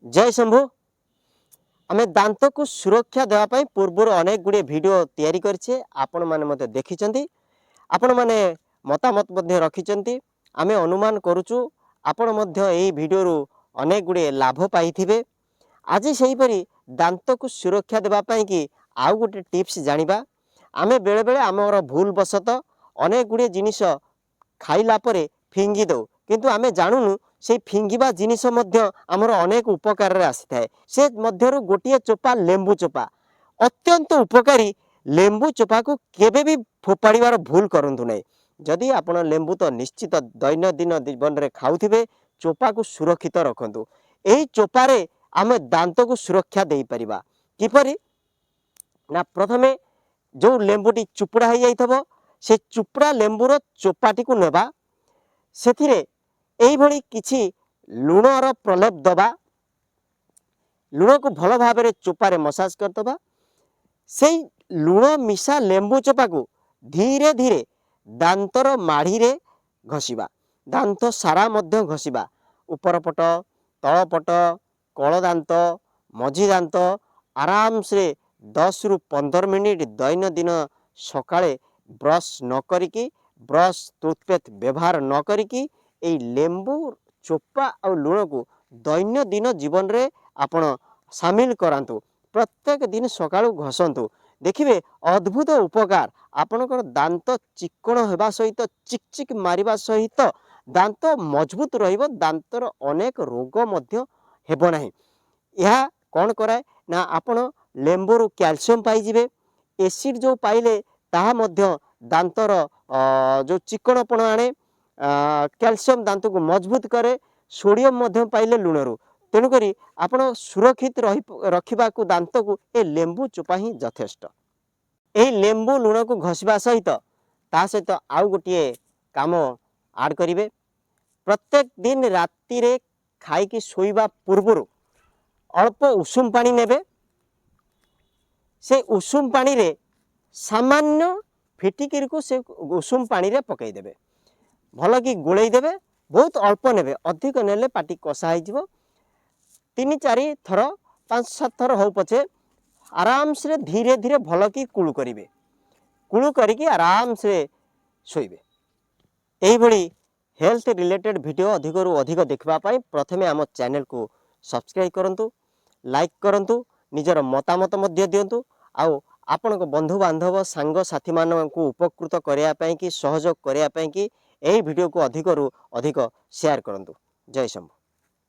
जय शंभु। आमे दांत को सुरक्षा देवाई पूर्व अनेक गुड़े वीडियो तैयारी करछे आपण माने मते देखिचंती आपण माने मतामत रखिचंती आमे अनुमान करूचु आपण मध्य एही वीडियो रु अनेक गुड़े लाभ पाइथिबे। आज सही परी दांत को सुरक्षा देवाई कि आउ गोटे टिप्स जानिबा। आमे बेले बेले आमर भूल बसत अनेक गुड़े जिनिस खाइला परे फिंगी दो किंतु आमे जानूनु से फिंगिबा जिनिस मध्य आमर अनेक उपकार रे आसी थाए। से मध्यरु गोटिए चोपा लेंबू चोपा अत्यंत उपकारी। लेंबू चोपा को केबे भी फोपाड़ीबार भूल करंतु नै। जदि आपण लेंबू तो निश्चित दैनंदिन जीवन रे खाउथिबे चोपा को सुरक्षित रखंतु। एही चोपारे आमे दांत को सुरक्षा देई परिबा किपरि ना प्रथमे जो लेंबूटी चुपड़ा हो जाइथबो से चुपड़ा लेंबूर चोपाटी को नेबा सेथिरे एही भली किछि लुणर प्रलेप दबा। लुण को भल भाव चोपारे मसाज करदबा। से लुण मिशा लेंबू चोपा को धीरे धीरे दांतर माढ़ी रे घसीबा। दांत सारा मध्य घसीबा ऊपर पट तल पट कल दांत मझी दांत आराम से 10 रु 15 मिनिट दैनंदिन सकाळे ब्रश न करिकी ब्रश टूथपेस्ट व्यवहार न करिकी ए लेंबू चोपा और लुण को दैनंदिन जीवन रे आपण शामिल करांतु। प्रत्येक दिन सकाळु घसंतु देखिबे अद्भुत उपकार। आपणकर दांत चिक्कण हेबा सहित चिकचिक मारिबा सहित दांत मजबूत रहिबो। दांतर अनेक रोग मध्य हेबो नाही। यह कौन कराए ना आपण लेंबूरु कैल्शियम पाइजिबे। एसिड जो पाइले ताहा मध्य दांतर जो चिक्कणपण आणे कैल्शियम दांत को मजबूत करे। सोडियम मध्य पाइले लुणरू तेणुकरी आपण सुरक्षित रखिबा को दांत को ए लेंबू चोपा ही यथेष्ट। ए लेंबू लुण को घसबा सहित ता सहित आउ गोटे काम आड करिवे। प्रत्येक दिन राति रे खाई की सोइबा पूर्वरु अल्प उषुम पानी नेबे। से उषुम पानी रे सामान्य फिटिकिर को से उषुम पानी रे पकई देबे। भल कि गोलई देबे। बहुत अल्प नेबे अधिक नेले पाटी कषा हो जिवो। 3-4 थर 5-7 थर हो पछे आराम से धीरे धीरे भल कि कुळु करिवे। कुळु करिकी आराम से सोइबे। एही भली हेल्थ रिलेटेड वीडियो अधिक रु अधिक देखबा पाई प्रथमे आम चैनल को सब्सक्राइब करंतु, लाइक करंतु, निजर मतामत मध्य दियंतु। आउ आपण बंधु बांधव सांग साथी मान को उपकृत करिया पाई कि सहयोग करिया पाई कि एही वीडियो को अधिक रु अधिक शेयर करंतु। जय शंभु।